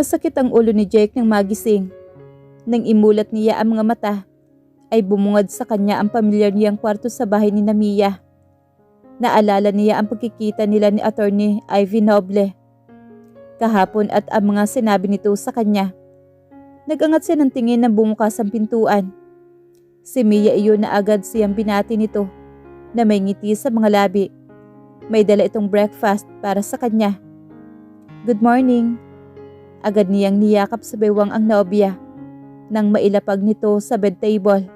Masakit ang ulo ni Jake nang magising. Nang imulat niya ang mga mata, ay bumungad sa kanya ang pamilyar niyang kwarto sa bahay ni Mia. Naalala niya ang pagkikita nila ni Attorney Ivy Noble kahapon at ang mga sinabi nito sa kanya. Nagangat siya ng tingin na bumukas ang pintuan. Si Mia iyon na agad siyang binati nito na may ngiti sa mga labi. May dala itong breakfast para sa kanya. Good morning. Agad niyang niyakap sa bewang ang nobya nang mailapag nito sa bed table.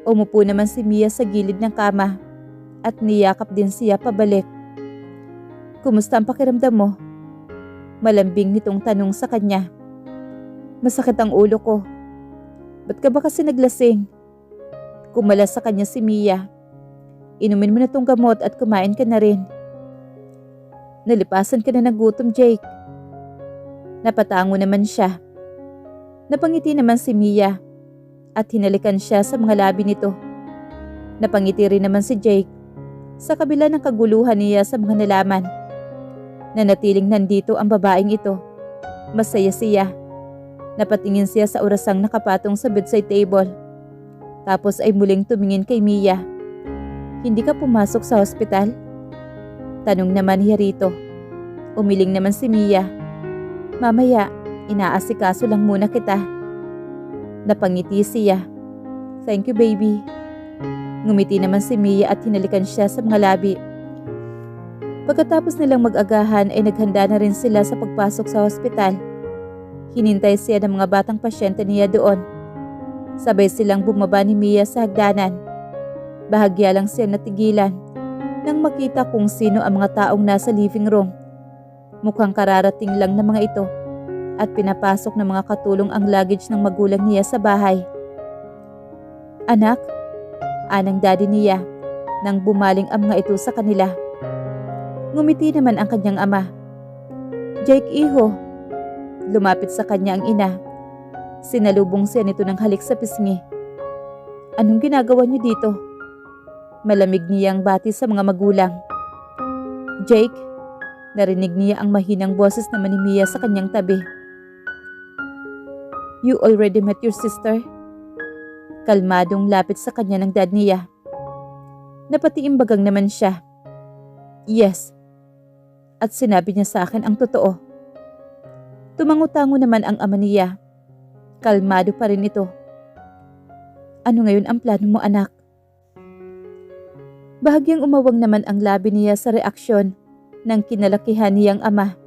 Umupo naman si Mia sa gilid ng kama at niyakap din siya pabalik. Kumusta ang pakiramdam mo? Malambing nitong tanong sa kanya. Masakit ang ulo ko. Ba't ka ba kasi naglasing? Kumalas sa kanya si Mia. Inumin mo na tong gamot at kumain ka na rin. Nalipasan ka na ng gutom, Jake. Napatango naman siya. Napangiti naman si Mia at hinalikan siya sa mga labi nito. Napangiti rin naman si Jake sa kabila ng kaguluhan niya sa mga nalaman. Nanatiling nandito ang babaeng ito. Masaya siya. Napatingin siya sa orasang nakapatong sa bedside table. Tapos ay muling tumingin kay Mia. Hindi ka pumasok sa hospital? Tanong naman niya rito. Umiling naman si Mia. Mamaya, inaasikaso lang muna kita. Napangiti siya. Thank you, baby. Ngumiti naman si Mia at hinalikan siya sa mga labi. Pagkatapos nilang mag-agahan ay naghanda na rin sila sa pagpasok sa hospital. Hinintay siya ng mga batang pasyente niya doon. Sabay silang bumaba ni Mia sa hagdanan. Bahagya lang siya natigilan nang makita kung sino ang mga taong nasa living room. Mukhang kararating lang ng mga ito at pinapasok ng mga katulong ang luggage ng magulang niya sa bahay. Anak, anang daddy niya nang bumaling ang mga ito sa kanila. Ngumiti naman ang kanyang ama. Jake, iho. Lumapit sa kanya ang ina. Sinalubong siya nito ng halik sa pisngi. Anong ginagawa niyo dito? Malamig niyang bati sa mga magulang. Jake, narinig niya ang mahinang boses naman ni Mia sa kanyang tabi. You already met your sister? Kalmadong lapit sa kanya ng dad niya. Napatiimbagang naman siya. Yes. At sinabi niya sa akin ang totoo. Tumango-tango naman ang ama niya. Kalmado pa rin ito. Ano ngayon ang plano mo, anak? Bahagyang umawang naman ang labi niya sa reaksyon ng kinalakihan niyang ama.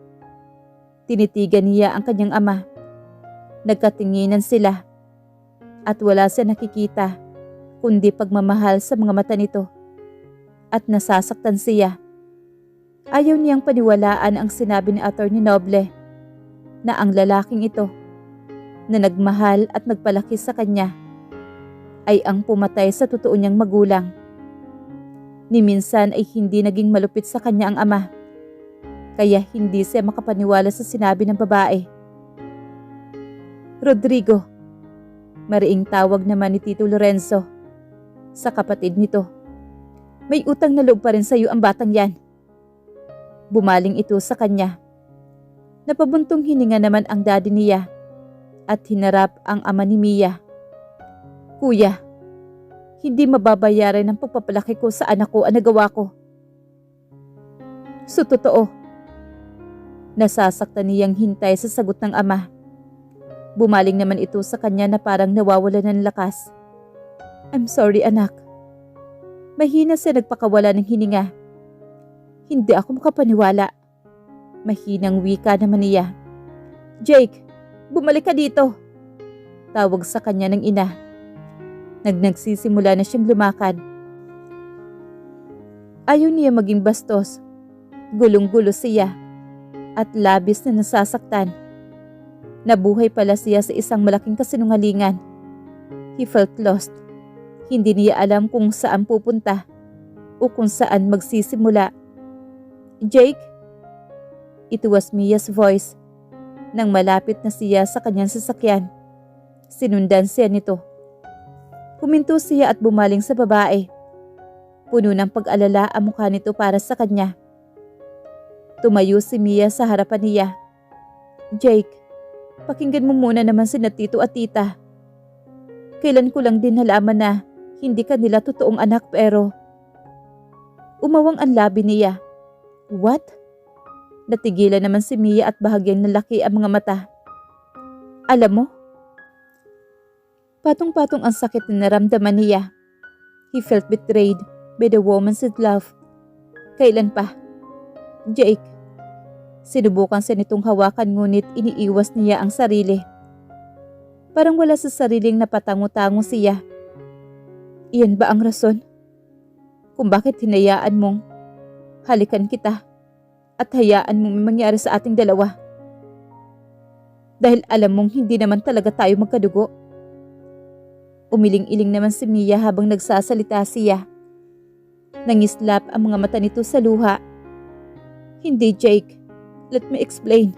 Tinitigan niya ang kanyang ama. Nagkatinginan sila. At wala siya nakikita kundi pagmamahal sa mga mata nito. At nasasaktan siya. Ayaw niyang paniwalaan ang sinabi ni Attorney Noble na ang lalaking ito na nagmahal at nagpalaki sa kanya ay ang pumatay sa totoo niyang magulang. Ni minsan ay hindi naging malupit sa kanya ang ama, kaya hindi siya makapaniwala sa sinabi ng babae. Rodrigo, mariing tawag naman ni Tito Lorenzo sa kapatid nito. May utang na loob pa rin sa iyo ang batang yan. Bumaling ito sa kanya. Napabuntong hininga naman ang daddy niya at hinarap ang ama ni Mia. Kuya, hindi mababayaran ng pagpapalaki ko sa anak ko ang nagawa ko. So totoo. Nasasaktan niyang hintay sa sagot ng ama. Bumaling naman ito sa kanya na parang nawawalan ng lakas. I'm sorry, anak. Mahina siya nagpakawala ng hininga. Hindi ako makapaniwala. Mahinang wika naman niya. Jake, bumalik ka dito. Tawag sa kanya ng ina. Nagsimula na siyang lumakad. Ayaw niya maging bastos. Gulong-gulo siya. At labis na nasasaktan. Nabuhay pala siya sa isang malaking kasinungalingan. He felt lost. Hindi niya alam kung saan pupunta o kung saan magsisimula. Jake? It was Mia's voice. Nang malapit na siya sa kanyang sasakyan, sinundan siya nito. Huminto siya at bumaling sa babae. Puno ng pag-alala ang mukha nito para sa kanya. Tumayo si Mia sa harapan niya. Jake, Pakinggan mo muna naman sina tito at tita. Kailan ko lang din nalaman na hindi kanila totoong anak pero... Umawang ang labi niya. What? Natigilan naman si Mia at bahagyang nalaki ang mga mata. Alam mo? Patong-patong ang sakit na naramdaman niya. He felt betrayed by the woman's love. Kailan pa? Jake. Sinubukan siya nitong hawakan ngunit iniiwas niya ang sarili. Parang wala sa sariling napatango-tango siya. Iyan ba ang rason? Kung bakit hinayaan mong halikan kita at hayaan mong may mangyari sa ating dalawa? Dahil alam mong hindi naman talaga tayo magkadugo. Umiling-iling naman si Mia habang nagsasalita siya. Nangislap ang mga mata nito sa luha. Hindi, Jake. Let me explain.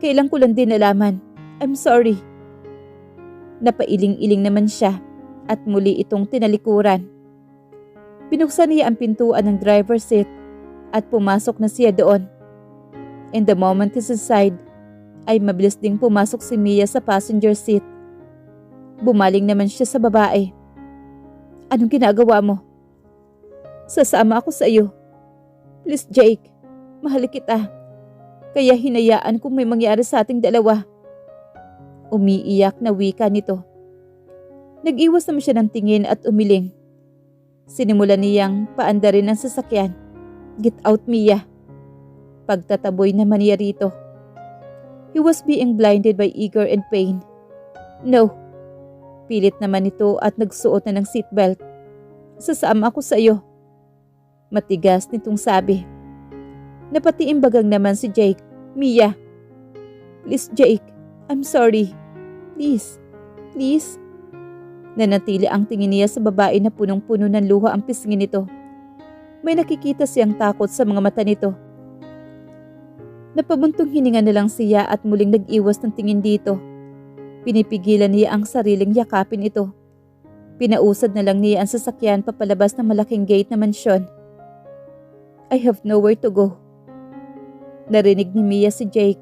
Kailan ko lang din nalaman. I'm sorry. Napailing-iling naman siya at muli itong tinalikuran. Binuksan niya ang pintuan ng driver's seat at pumasok na siya doon. And the moment he's inside, ay mabilis ding pumasok si Mia sa passenger seat. Bumaling naman siya sa babae. Anong ginagawa mo? Sasama ako sa iyo. Please Jake, mahal kita. Kaya hinayaan kung may mangyari sa ating dalawa. Umiiyak na wika nito. Nag-iwas naman siya ng tingin at umiling. Sinimulan niyang paandarin ang sasakyan. Get out, Mia. Pagtataboy naman niya rito. He was being blinded by anger and pain. No. Pilit naman ito at nagsuot na ng seatbelt. Sasama ako sa iyo. Matigas nitong sabi. Napatiimbagang naman si Jake. Mia. Please Jake, I'm sorry. Please. Please. Nanatili ang tingin niya sa babae na punong-puno ng luha ang pisngin nito. May nakikita siyang takot sa mga mata nito. Napabuntong hininga na lang siya at muling nag-iwas ng tingin dito. Pinipigilan niya ang sariling yakapin ito. Pinausad na lang niya ang sasakyan papalabas ng malaking gate na mansyon. I have nowhere to go. Narinig ni Mia si Jake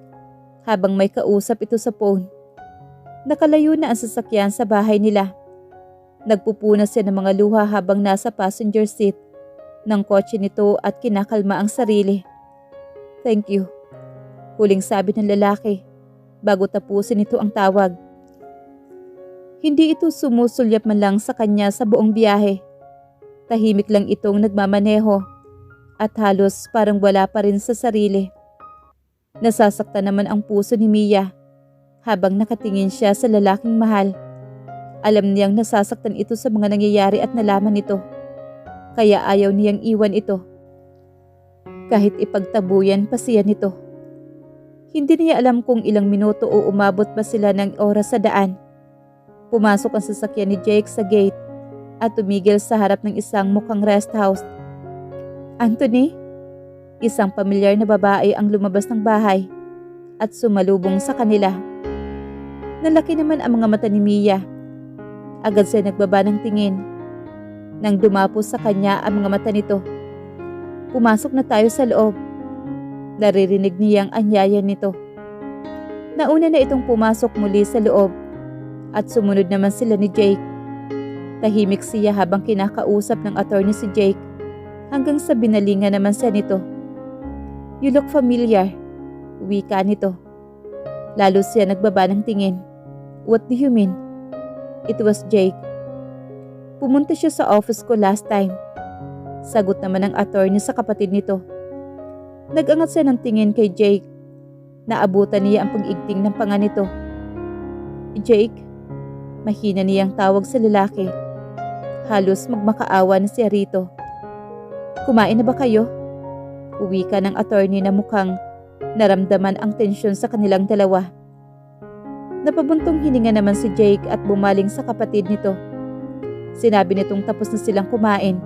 habang may kausap ito sa phone. Nakalayo na ang sasakyan sa bahay nila. Nagpupunas siya ng mga luha habang nasa passenger seat ng kotse nito at kinakalma ang sarili. Thank you. Huling sabi ng lalaki bago tapusin ito ang tawag. Hindi ito sumusulyap man lang sa kanya sa buong biyahe. Tahimik lang itong nagmamaneho at halos parang wala pa rin sa sarili. Nasasaktan naman ang puso ni Mia habang nakatingin siya sa lalaking mahal. Alam niyang nasasaktan ito sa mga nangyayari at nalaman nito. Kaya ayaw niyang iwan ito. Kahit ipagtabuyan pa siya nito. Hindi niya alam kung ilang minuto o umabot pa sila ng oras sa daan. Pumasok ang sasakyan ni Jake sa gate at tumigil sa harap ng isang mukhang rest house. Anthony? Isang pamilyar na babae ang lumabas ng bahay at sumalubong sa kanila. Nalaki naman ang mga mata ni Mia. Agad siya nagbaba ng tingin. Nang dumapos sa kanya ang mga mata nito. Pumasok na tayo sa loob. Naririnig niyang anyaya nito. Nauna na itong pumasok muli sa loob at sumunod naman sila ni Jake. Tahimik siya habang kinakausap ng attorney si Jake hanggang sa binalingan naman siya nito. You look familiar, wika nito. Lalo siya nagbaba ng tingin. What do you mean? It was Jake. Pumunta siya sa office ko last time. Sagot naman ng attorney sa kapatid nito. Nag-angat siya ng tingin kay Jake. Naabutan niya ang pag-igting ng panga nito. Jake? Mahina niyang tawag sa lalaki. Halos magmakaawa na siya rito. Kumain na ba kayo? Uwi ka ng attorney na mukhang naramdaman ang tensyon sa kanilang dalawa. Napabuntong hininga naman si Jake at bumaling sa kapatid nito. Sinabi nitong tapos na silang kumain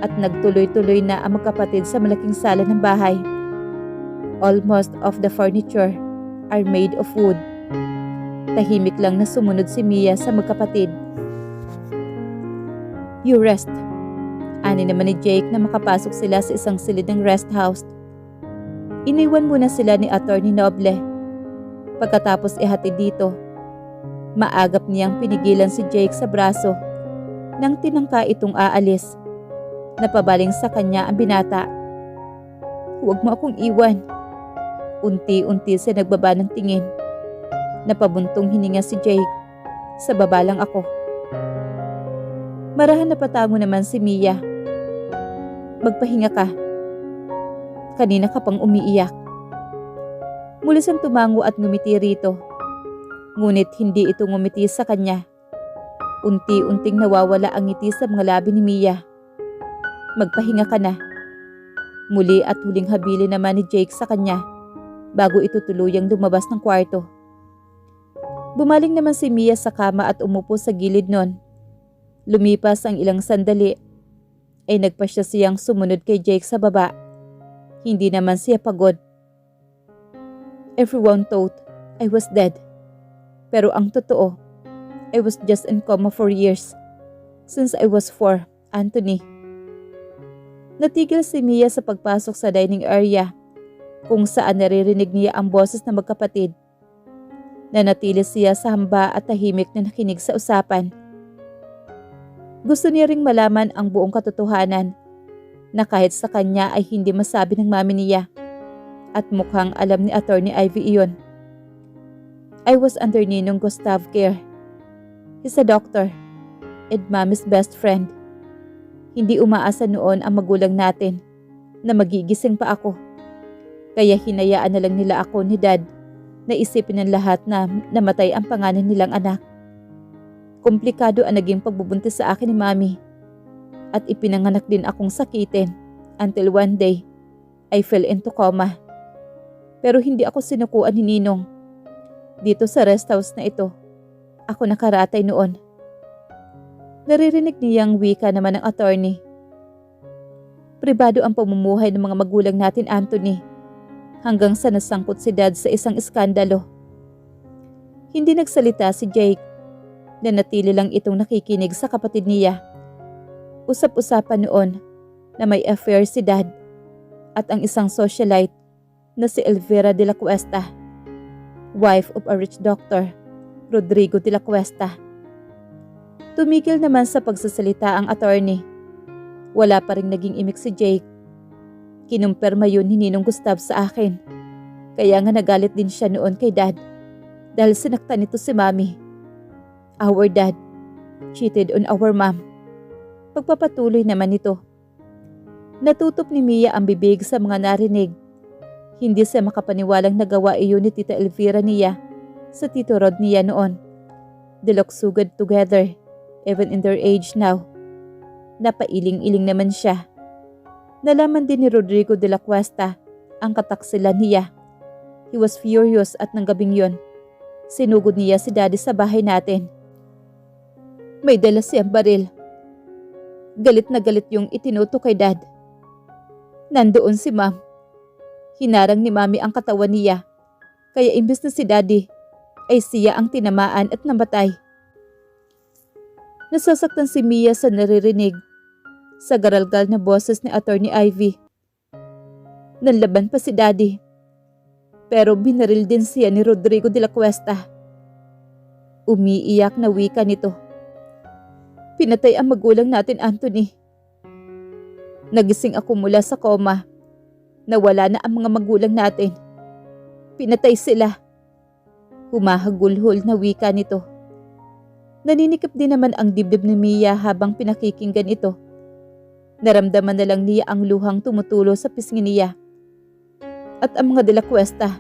at nagtuloy-tuloy na ang magkapatid sa malaking sala ng bahay. Almost of the furniture are made of wood. Tahimik lang na sumunod si Mia sa magkapatid. You rest. Ani naman ni Jake na makapasok sila sa isang silid ng rest house. Iniwan muna sila ni Attorney Noble. Pagkatapos ihatid dito, maagap niyang pinigilan si Jake sa braso nang tinangka itong aalis. Napabaling sa kanya ang binata. "Huwag mo akong iwan." Unti-unti siya nagbaba ng tingin. Napabuntong hininga si Jake. Sa baba lang ako. Marahan na patango naman si Mia. "Magpahinga ka. Kanina ka pang umiiyak." Muli siyang tumango at ngumiti rito. Ngunit hindi ito ngumiti sa kanya. Unti-unting nawawala ang ngiti sa mga labi ni Mia. "Magpahinga ka na." Muli at huling habili naman ni Jake sa kanya bago ito tuluyang lumabas ng kwarto. Bumaling naman si Mia sa kama at umupo sa gilid nun. Lumipas ang ilang sandali ay nagpasya siyang sumunod kay Jake sa baba. Hindi naman siya pagod. "Everyone thought I was dead. Pero ang totoo, I was just in coma for years. Since I was 4, Anthony." Natigil si Mia sa pagpasok sa dining area kung saan naririnig niya ang boses ng magkapatid. Nanatili siya sa hamba at tahimik na nakinig sa usapan. Gusto niya ring malaman ang buong katotohanan na kahit sa kanya ay hindi masabi ng mami niya at mukhang alam ni Attorney Ivy iyon. "I was under Ninong Gustav care. He's a doctor and Mommy's best friend. Hindi umaasa noon ang magulang natin na magigising pa ako. Kaya hinayaan na lang nila ako ni Dad na isipin ng lahat na namatay ang panganay nilang anak. Komplikado ang naging pagbubuntis sa akin ni Mommy at ipinanganak din akong sakitin until one day I fell into coma. Pero hindi ako sinukuan ni Ninong. Dito sa rest house na ito, ako nakaratay noon." Naririnig niyang wika naman ng attorney. "Pribado ang pamumuhay ng mga magulang natin, Anthony. Hanggang sa nasangkot si Dad sa isang iskandalo." Hindi nagsalita si Jake. Nanatili lang itong nakikinig sa kapatid niya. Usap-usapan noon na may affair si Dad at ang isang socialite na si Elvira de la Cuesta, wife of a rich doctor, Rodrigo de la Cuesta. Tumigil naman sa pagsasalita ang attorney. Wala pa ring naging imik si Jake. Kinumpirma yun ni Ninong Gustav sa akin. Kaya nga nagalit din siya noon kay Dad dahil sinaktan nito si Mommy. Our dad cheated on our mom. Pagpapatuloy naman nito. Natutop ni Mia ang bibig sa mga narinig. Hindi siya makapaniwalang nagawa iyon ni Tita Elvira niya sa Tito Rod niya noon. They look so good together, even in their age now. Napailing-iling naman siya. Nalaman din ni Rodrigo de la Cuesta ang kataksilan niya. He was furious at nang gabing yon, sinugod niya si Daddy sa bahay natin. May dala siyang baril. Galit na galit yung itinuto kay Dad. Nandoon si Ma'am. Hinarang ni Mami ang katawan niya. Kaya imbes na si Daddy, ay siya ang tinamaan at namatay. Nasasaktan si Mia sa naririnig sa garalgal na boses ni Attorney Ivy. Nanlaban pa si Daddy. Pero binaril din siya ni Rodrigo de la Cuesta. Umiiyak na wika nito. Pinatay ang magulang natin, Anthony. Nagising ako mula sa coma. Nawala na ang mga magulang natin. Pinatay sila. Humahagulhol na wika nito. Naninikip din naman ang dibdib ni Mia habang pinakikinggan ito. Naramdaman na lang niya ang luhang tumutulo sa pisngi niya. At ang mga de la Cuesta,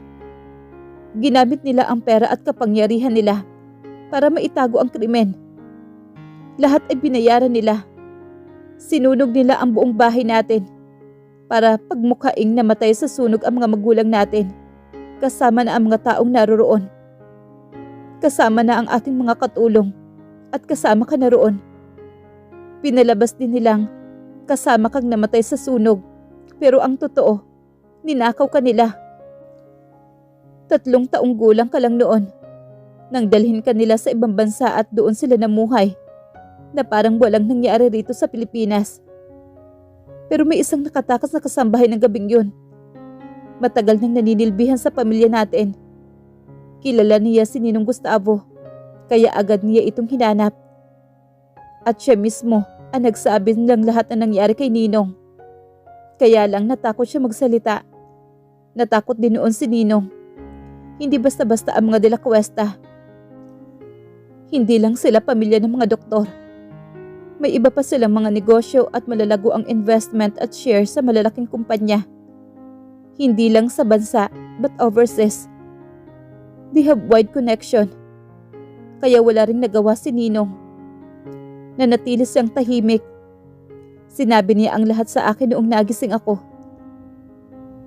ginamit nila ang pera at kapangyarihan nila para maitago ang krimen. Lahat ay binayaran nila. Sinunog nila ang buong bahay natin para pagmukhaing namatay sa sunog ang mga magulang natin, kasama na ang mga taong naroroon. Kasama na ang ating mga katulong at kasama ka na roon. Pinalabas din nilang kasama kang namatay sa sunog, pero ang totoo, ninakaw ka nila. 3 taong gulang ka lang noon nang dalhin ka nila sa ibang bansa at doon sila namuhay na parang walang nangyari rito sa Pilipinas. Pero may isang nakatakas na kasambahay ng gabing yun. Matagal nang naninilbihan sa pamilya natin. Kilala niya si Ninong Gustavo, kaya agad niya itong hinanap. At siya mismo ang nagsabi ng lahat na nangyari kay Ninong. Kaya lang natakot siya magsalita. Natakot din noon si Ninong. Hindi basta-basta ang mga De La Cuesta. Hindi lang sila pamilya ng mga doktor. May iba pa silang mga negosyo at malalago ang investment at share sa malalaking kumpanya. Hindi lang sa bansa but overseas. They have wide connection. Kaya wala ring nagawa si Ninong. Nanatili siyang tahimik. Sinabi niya ang lahat sa akin noong nagising ako.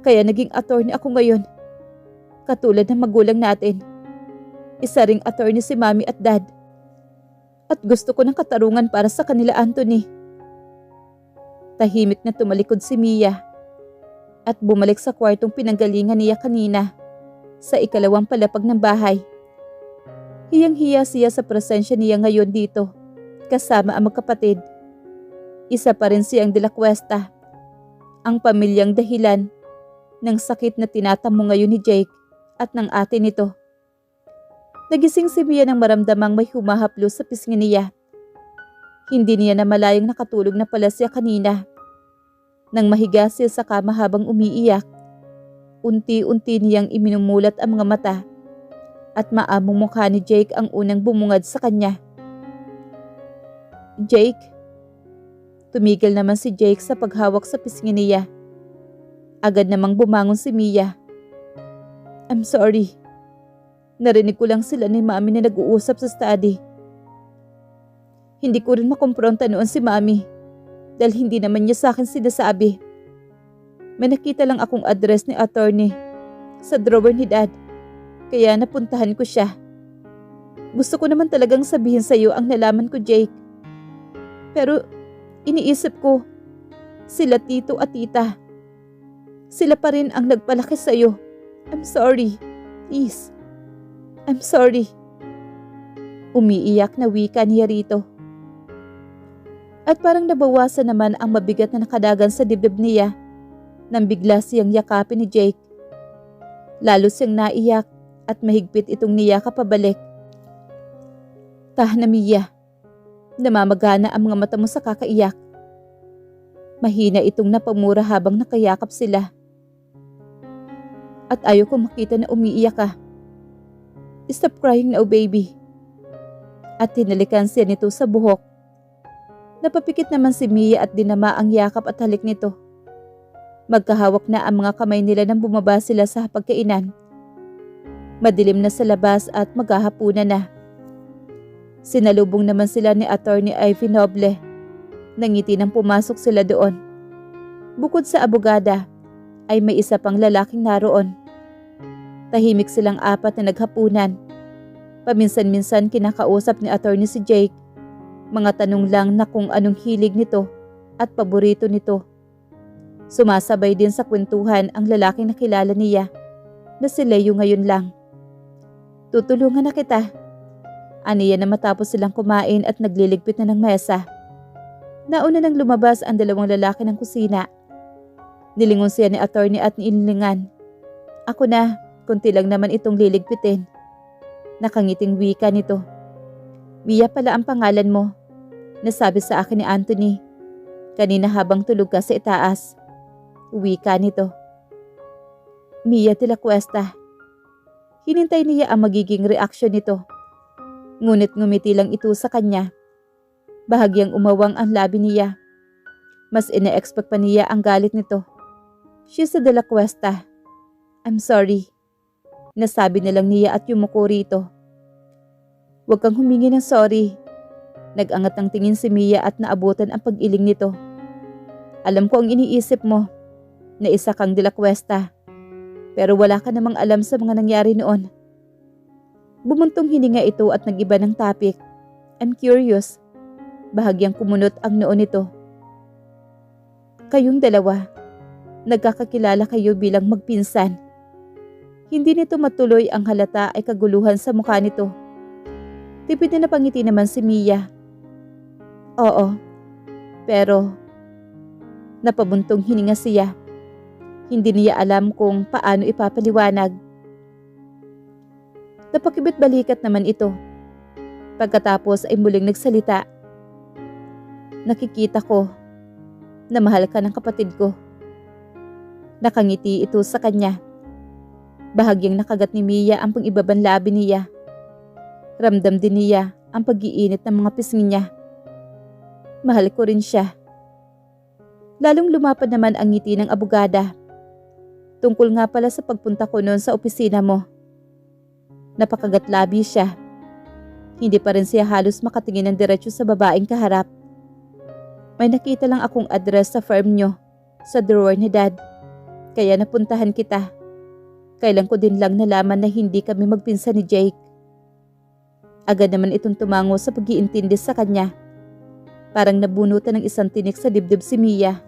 Kaya naging attorney ako ngayon. Katulad ng magulang natin. Isa ring attorney si Mommy at Dad. At gusto ko ng katarungan para sa kanila, Anthony. Tahimik na tumalikod si Mia at bumalik sa kwartong pinanggalingan niya kanina sa ikalawang palapag ng bahay. Hiyang-hiya siya sa presensya niya ngayon dito kasama ang magkapatid. Isa pa rin siyang De La Cuesta, ang pamilyang dahilan ng sakit na tinatamo ngayon ni Jake at ng ate nito. Nagising si Mia nang maramdamang may humahaplos sa pisngi niya. Hindi niya namalayang nakatulog na pala siya kanina. Nang mahiga siya sa kama habang umiiyak, unti-unti niyang iminumulat ang mga mata at maamong mukha ni Jake ang unang bumungad sa kanya. Jake? Tumigil naman si Jake sa paghawak sa pisngi niya. Agad namang bumangon si Mia. I'm sorry. Narinig ko lang sila ni Mami na nag-uusap sa study. Hindi ko rin makumpronta noon si Mami dahil hindi naman niya sa akin sinasabi. May nakita lang akong address ni attorney sa drawer ni Dad, kaya napuntahan ko siya. Gusto ko naman talagang sabihin sa iyo ang nalaman ko, Jake. Pero iniisip ko, sila tito at tita. Sila pa rin ang nagpalaki sa iyo. I'm sorry. Please. I'm sorry. Umiiyak na wika niya rito. At parang nabawasan naman ang mabigat na nakadagan sa dibdib niya nang bigla siyang yakapin ni Jake. Lalo siyang naiyak at mahigpit itong niyakap pabalik. Tahan na, Mia. Namamagana ang mga mata mo sa kakaiyak. Mahina itong napamura habang nakayakap sila. At ayaw ko makita na umiiyak ka. Stop crying now, baby. At hinalikan siya nito sa buhok. Napapikit naman si Mia at dinama ang yakap at halik nito. Magkahawak na ang mga kamay nila nang bumaba sila sa pagkainan. Madilim na sa labas at maghahapunan na. Sinalubong naman sila ni Attorney Ivy Noble. Nangiti nang pumasok sila doon. Bukod sa abogada, ay may isa pang lalaking naroon. Tahimik silang apat na naghapunan. Paminsan-minsan kinakausap ni attorney si Jake. Mga tanong lang na kung anong hilig nito at paborito nito. Sumasabay din sa kwentuhan ang lalaking nakilala niya na si Leo ngayon lang. Tutulungan na kita. Aniya na matapos silang kumain at nagliligpit na ng mesa. Nauna nang lumabas ang dalawang lalaki ng kusina. Nilingon siya ni attorney at niinlingan. Ako na. Kunti lang naman itong liligpitin. Nakangiting wika nito. Mia pala ang pangalan mo. Nasabi sa akin ni Anthony. Kanina habang tulog ka sa itaas. Wika nito. Mia de la Cuesta. Hinintay niya ang magiging reaksyon nito. Ngunit ngumiti lang ito sa kanya. Bahagyang umawang ang labi niya. Mas ina-expect pa niya ang galit nito. She's a de la Cuesta. I'm sorry. Nasabi na lang niya at yumuko rito. Huwag kang humingi ng sorry. Nag-angat ng tingin si Mia at naabutan ang pag-iling nito. Alam ko ang iniisip mo, na isa kang De La Cuesta. Pero wala ka namang alam sa mga nangyari noon. Bumuntong hininga ito at nag-iba ng topic. I'm curious. Bahagyang kumunot ang noo nito. Kayong dalawa, nagkakakilala kayo bilang magpinsan. Hindi nito matuloy ang halata ay kaguluhan sa mukha nito. Tipid na napangiti naman si Mia. Oo, pero napabuntong hininga siya. Hindi niya alam kung paano ipapaliwanag. Napakibit balikat naman ito. Pagkatapos ay muling nagsalita. Nakikita ko na mahal ka ng kapatid ko. Nakangiti ito sa kanya. Bahagyang nakagat ni Mia ang pang-ibabang labi niya. Ramdam din niya ang pag-iinit ng mga pisngi niya. Mahal ko rin siya. Lalong lumapad naman ang ngiti ng abogada. Tungkol nga pala sa pagpunta ko noon sa opisina mo. Napakagat-labi siya. Hindi pa rin siya halos makatingin ng diretso sa babaeng kaharap. May nakita lang akong address sa firm nyo, sa drawer ni Dad. Kaya napuntahan kita. Kailan ko din lang nalaman na hindi kami magpinsan ni Jake. Agad naman itong tumango sa pag-iintindi sa kanya. Parang nabunutan ng isang tinik sa dibdib si Mia.